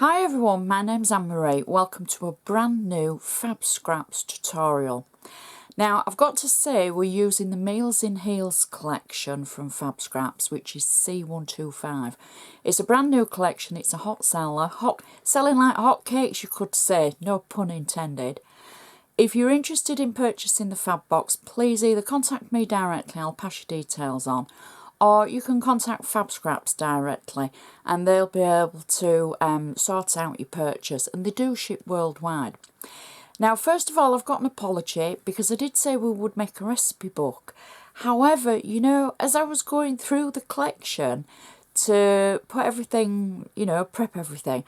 Hi everyone, my name's Anne-Marie. Welcome to a brand new Fabscraps tutorial. Now I've got to say we're using the Meals in Heels collection from Fabscraps, which is C125. It's a brand new collection, it's a hot seller, selling like hot cakes you could say, no pun intended. If you're interested in purchasing the Fab box, please either contact me directly, I'll pass your details on, or you can contact Fabscraps directly and they'll be able to sort out your purchase, and they do ship worldwide. Now first of all, I've got an apology because I did say we would make a recipe book. However, you know, as I was going through the collection to put everything, you know, prep everything,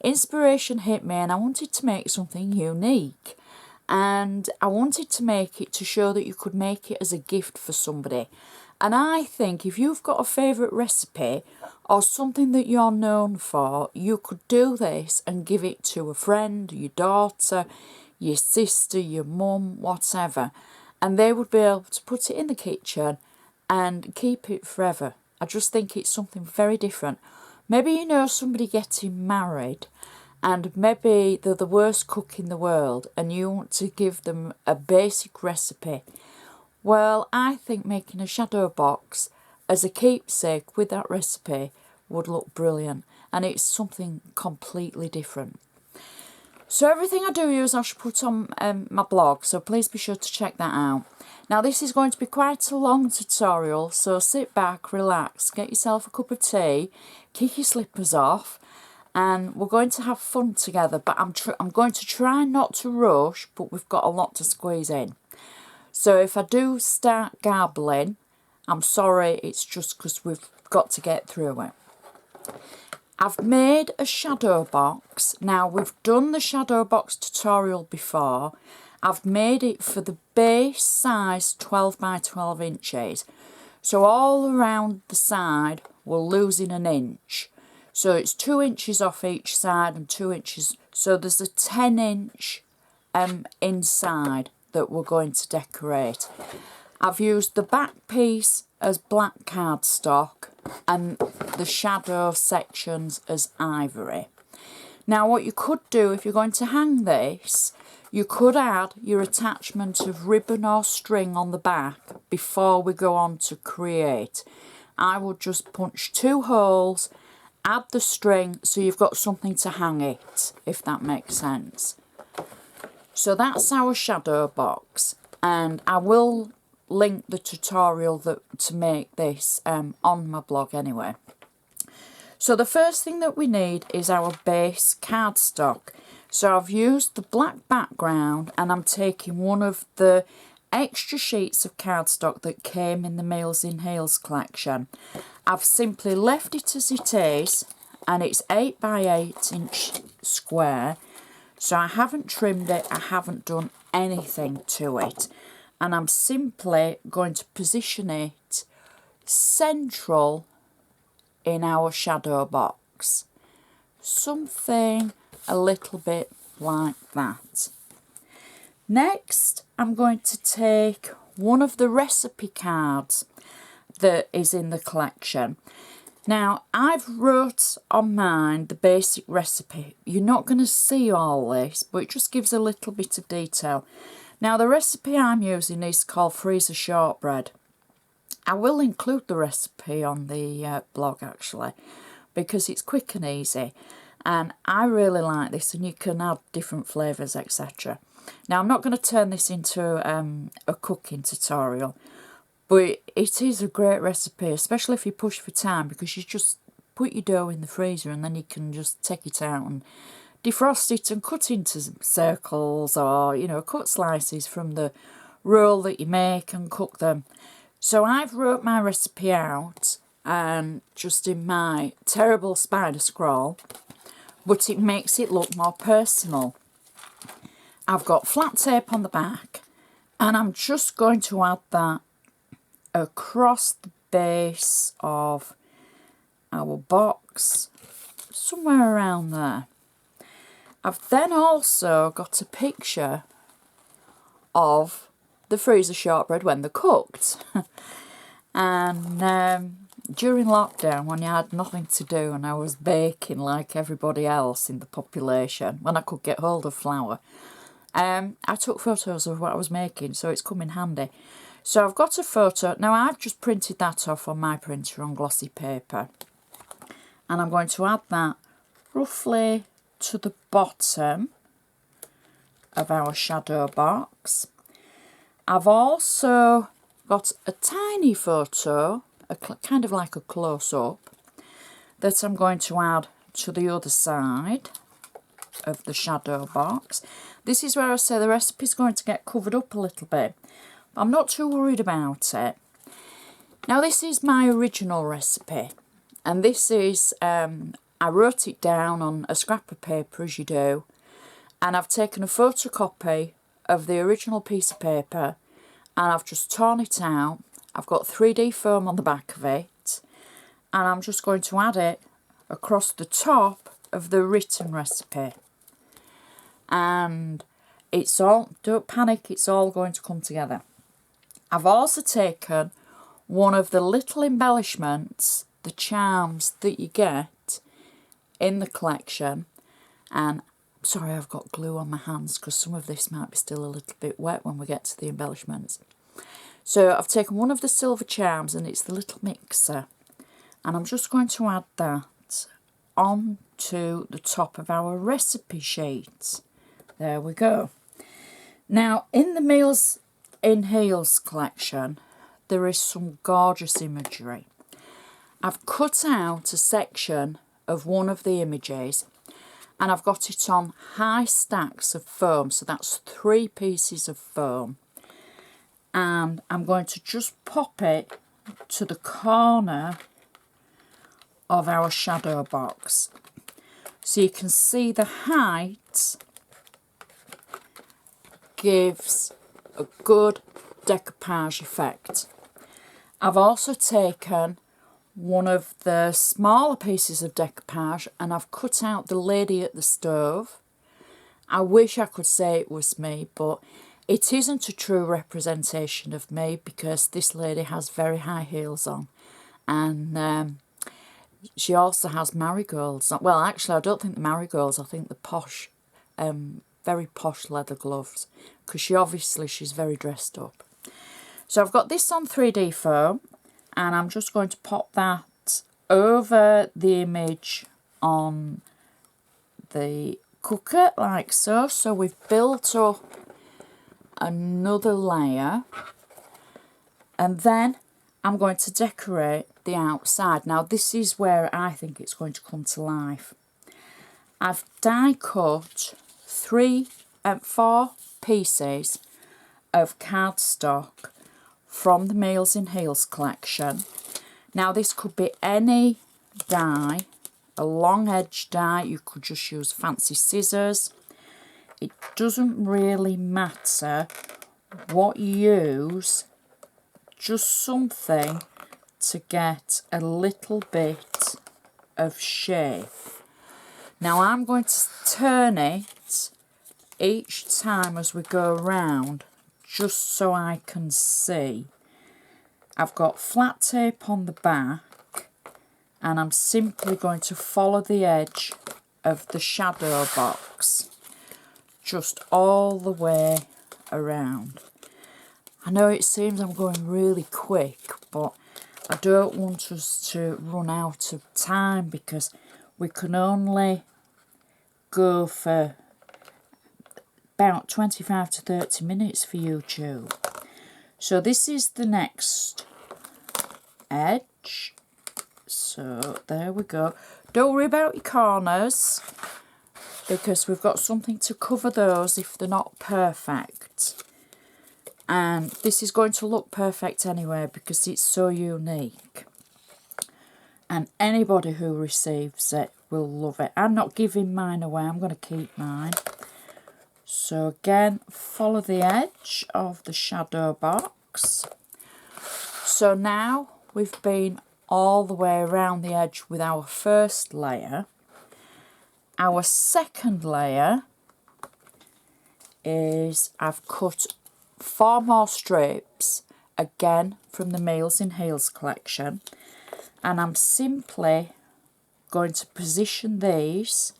inspiration hit me and I wanted to make something unique. And I wanted to make it to show that you could make it as a gift for somebody. And I think if you've got a favourite recipe or something that you're known for, you could do this and give it to a friend, your daughter, your sister, your mum, whatever. And they would be able to put it in the kitchen and keep it forever. I just think it's something very different. Maybe you know somebody getting married and maybe they're the worst cook in the world and you want to give them a basic recipe. Well, I think making a shadow box as a keepsake with that recipe would look brilliant, and it's something completely different. So everything I do use I should put on my blog, so please be sure to check that out. Now this is going to be quite a long tutorial, so sit back, relax, get yourself a cup of tea, kick your slippers off, and we're going to have fun together. But I'm going to try not to rush, but we've got a lot to squeeze in. So if I do start garbling, I'm sorry, it's just because we've got to get through it. I've made a shadow box. Now we've done the shadow box tutorial before. I've made it for the base size 12 by 12 inches. So all around the side we're losing an inch. So it's 2 inches off each side and 2 inches. So there's a 10-inch inside that we're going to decorate. I've used the back piece as black cardstock and the shadow sections as ivory. Now what you could do if you're going to hang this, you could add your attachment of ribbon or string on the back before we go on to create. I would just punch 2 holes, add the string so you've got something to hang it, if that makes sense. So that's our shadow box, and I will link the tutorial to make this on my blog anyway. So the first thing that we need is our base cardstock. So I've used the black background and I'm taking one of the extra sheets of cardstock that came in the Meals in Heels collection. I've simply left it as it is, and it's 8 by 8 inch square. So I haven't trimmed it, I haven't done anything to it. And I'm simply going to position it central in our shadow box. Something a little bit like that. Next, I'm going to take one of the recipe cards that is in the collection. Now, I've wrote on mine the basic recipe. You're not going to see all this, but it just gives a little bit of detail. Now, the recipe I'm using is called freezer shortbread. I will include the recipe on the blog, actually, because it's quick and easy. And I really like this, and you can add different flavours, etc. Now, I'm not going to turn this into a cooking tutorial, but it is a great recipe, especially if you push for time, because you just put your dough in the freezer and then you can just take it out and defrost it and cut into circles, or, you know, cut slices from the roll that you make and cook them. So I've wrote my recipe out, and just in my terrible spider scrawl, but it makes it look more personal. I've got flat tape on the back, and I'm just going to add that across the base of our box, somewhere around there. I've then also got a picture of the freezer shortbread when they're cooked. And during lockdown, when you had nothing to do and I was baking like everybody else in the population, when I could get hold of flour, I took photos of what I was making, so it's come in handy. So I've got a photo. Now I've just printed that off on my printer on glossy paper. And I'm going to add that roughly to the bottom of our shadow box. I've also got a tiny photo, kind of like a close-up, that I'm going to add to the other side of the shadow box. This is where I say the recipe's going to get covered up a little bit, but I'm not too worried about it. Now this is my original recipe, and this is, I wrote it down on a scrap of paper as you do, and I've taken a photocopy of the original piece of paper and I've just torn it out. I've got 3D foam on the back of it, and I'm just going to add it across the top of the written recipe. And it's all, don't panic, it's all going to come together. I've also taken one of the little embellishments, the charms that you get in the collection, and sorry I've got glue on my hands because some of this might be still a little bit wet when we get to the embellishments. So I've taken one of the silver charms, and it's the little mixer, and I'm just going to add that onto the top of our recipe sheet. There we go. Now in the Meals in Heels collection there is some gorgeous imagery. I've cut out a section of one of the images and I've got it on high stacks of foam, so that's 3 pieces of foam, and I'm going to just pop it to the corner of our shadow box so you can see the height gives a good decoupage effect. I've also taken one of the smaller pieces of decoupage and I've cut out the lady at the stove. I wish I could say it was me, but it isn't a true representation of me because this lady has very high heels on, and she also has marigolds. Well, actually I don't think the marigolds, I think the posh, very posh leather gloves, because she's very dressed up. So I've got this on 3D foam, and I'm just going to pop that over the image on the cooker like so. So we've built up another layer, and then I'm going to decorate the outside. Now this is where I think it's going to come to life. I've die cut 4 pieces of cardstock from the Meals in Heels collection. Now this could be any die, a long edge die, you could just use fancy scissors. It doesn't really matter what you use, just something to get a little bit of shape. Now I'm going to turn it each time as we go around, just so I can see. I've got flat tape on the back, and I'm simply going to follow the edge of the shadow box just all the way around. I know it seems I'm going really quick, but I don't want us to run out of time because we can only go for about 25 to 30 minutes for YouTube. So this is the next edge. So there we go. Don't worry about your corners because we've got something to cover those if they're not perfect. And this is going to look perfect anyway because it's so unique. And anybody who receives it will love it. I'm not giving mine away, I'm going to keep mine. So again, follow the edge of the shadow box. So now we've been all the way around the edge with our first layer. Our second layer is I've cut 4 more strips, again from the Meals in Heels collection. and I'm simply going to position these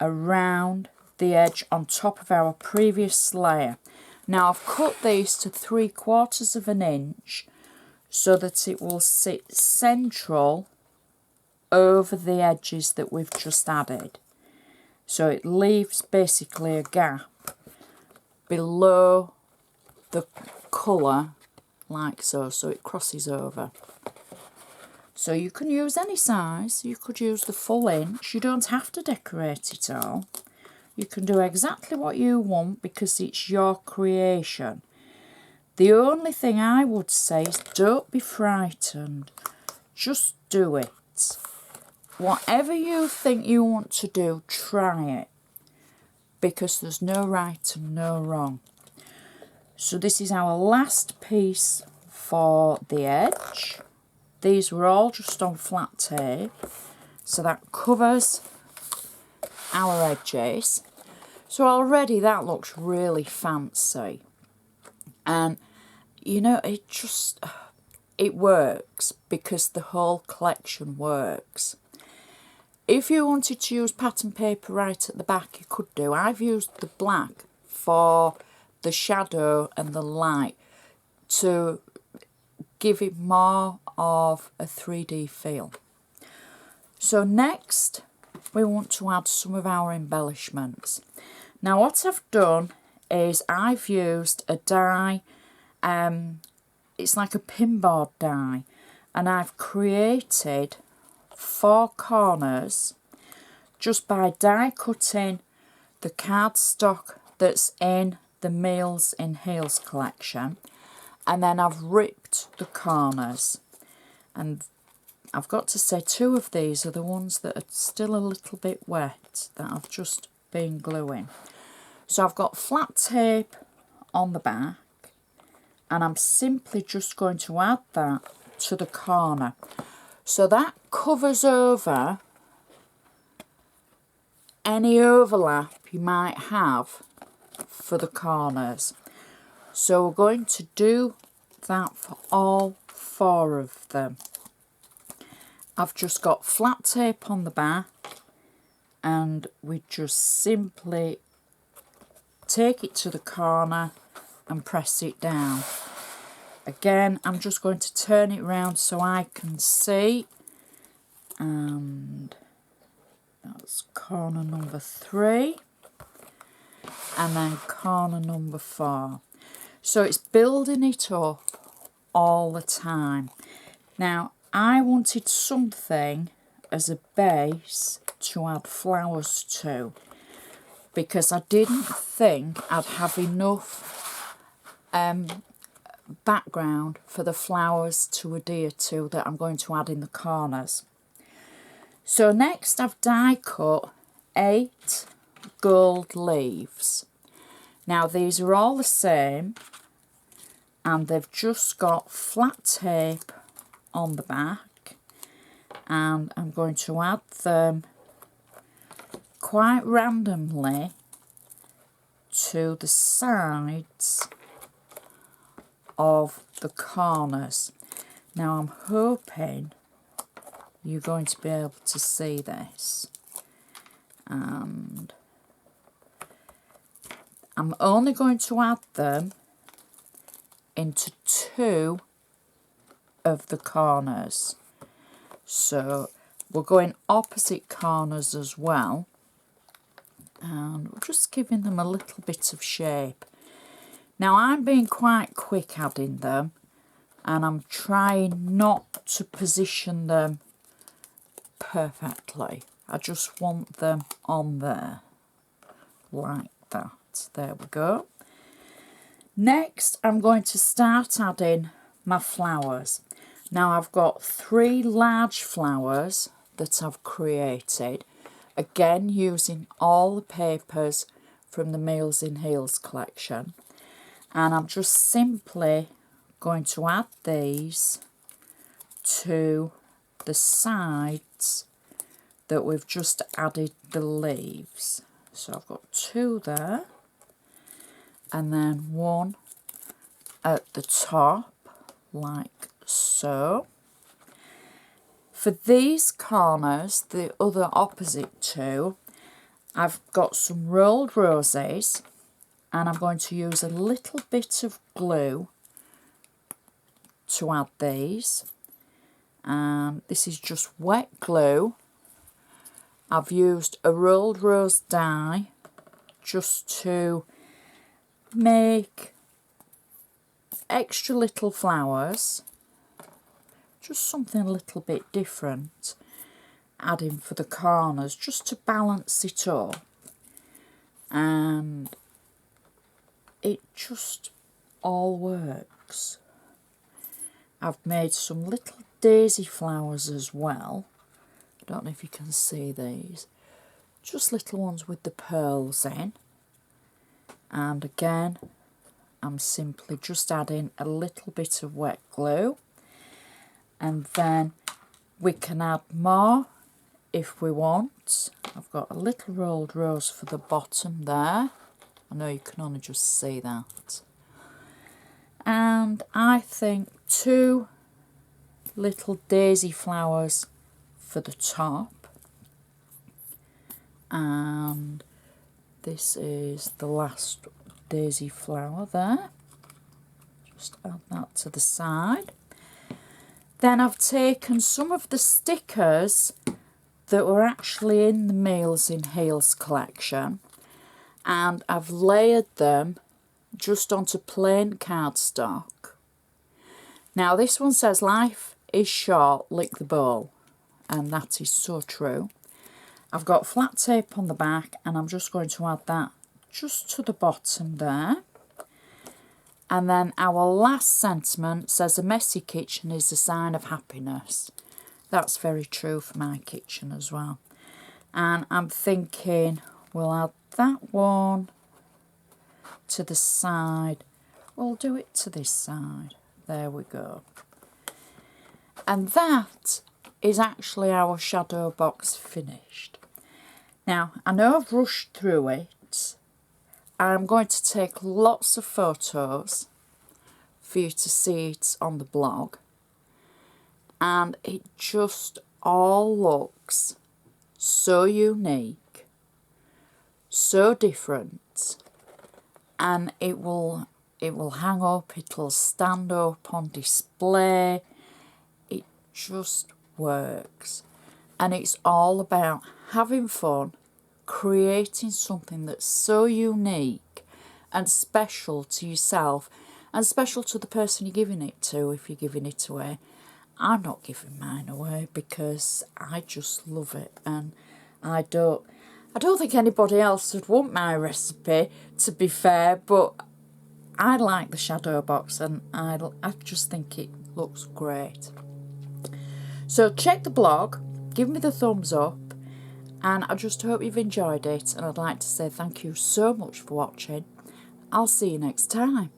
around the edge on top of our previous layer. Now I've cut these to 3/4 of an inch so that it will sit central over the edges that we've just added. So it leaves basically a gap below the colour like so, so it crosses over. So you can use any size, you could use the full inch, you don't have to decorate it all. You can do exactly what you want because it's your creation. The only thing I would say is don't be frightened, just do it. Whatever you think you want to do, try it, because there's no right and no wrong. So this is our last piece for the edge. These were all just on flat tape, so that covers our edges. So already that looks really fancy, and you know, it works because the whole collection works. If you wanted to use pattern paper right at the back, you could do. I've used the black for the shadow and the light to give it more of a 3D feel. So next we want to add some of our embellishments. Now what I've done is I've used a die, it's like a pinboard die, and I've created 4 corners just by die cutting the cardstock that's in the Meals in Heels collection, and then I've ripped the corners, and I've got to say 2 of these are the ones that are still a little bit wet that I've just been gluing. So I've got flat tape on the back, and I'm simply just going to add that to the corner. So that covers over any overlap you might have for the corners. So we're going to do that for all 4 of them. I've just got flat tape on the back, and we just simply take it to the corner and press it down. Again, I'm just going to turn it round so I can see, and that's corner number 3, and then corner number 4. So it's building it up all the time. Now I wanted something as a base to add flowers to, because I didn't think I'd have enough background for the flowers to adhere to that I'm going to add in the corners. So next I've die cut 8 gold leaves. Now these are all the same, and they've just got flat tape on the back, and I'm going to add them quite randomly to the sides of the corners. Now I'm hoping you're going to be able to see this, and I'm only going to add them into 2 of the corners. So we're going opposite corners as well, and we're just giving them a little bit of shape. Now I'm being quite quick adding them, and I'm trying not to position them perfectly. I just want them on there like that. There we go. Next I'm going to start adding my flowers. Now I've got 3 large flowers that I've created, again using all the papers from the Meals in Heels collection, and I'm just simply going to add these to the sides that we've just added the leaves. So I've got 2 there, and then 1 at the top like so, For these corners, the other opposite two, I've got some rolled roses, and I'm going to use a little bit of glue to add these. This is just wet glue. I've used a rolled rose die just to make extra little flowers, just something a little bit different, adding for the corners just to balance it up, and it just all works. I've made some little daisy flowers as well. I don't know if you can see these, just little ones with the pearls in, and again I'm simply just adding a little bit of wet glue, and then we can add more if we want. I've got a little rolled rose for the bottom there. I know you can only just see that. And I think 2 little daisy flowers for the top. And this is the last daisy flower there. Just add that to the side. Then I've taken some of the stickers that were actually in the Meals in Heels collection, and I've layered them just onto plain cardstock. Now this one says life is short, lick the bowl, and that is so true. I've got flat tape on the back, and I'm just going to add that just to the bottom there. And then our last sentiment says a messy kitchen is a sign of happiness. That's very true for my kitchen as well. And I'm thinking we'll add that one to the side. We'll do it to this side. There we go. And that is actually our shadow box finished. Now, I know I've rushed through it. I'm going to take lots of photos for you to see it on the blog. And it just all looks so unique, so different, and it will hang up, it'll stand up on display. It just works, and it's all about having fun, creating something that's so unique and special to yourself and special to the person you're giving it to if you're giving it away. I'm not giving mine away because I just love it, and I don't think anybody else would want my recipe, to be fair, but I like the shadow box, and I just think it looks great. So check the blog, give me the thumbs up, and I just hope you've enjoyed it, and I'd like to say thank you so much for watching. I'll see you next time.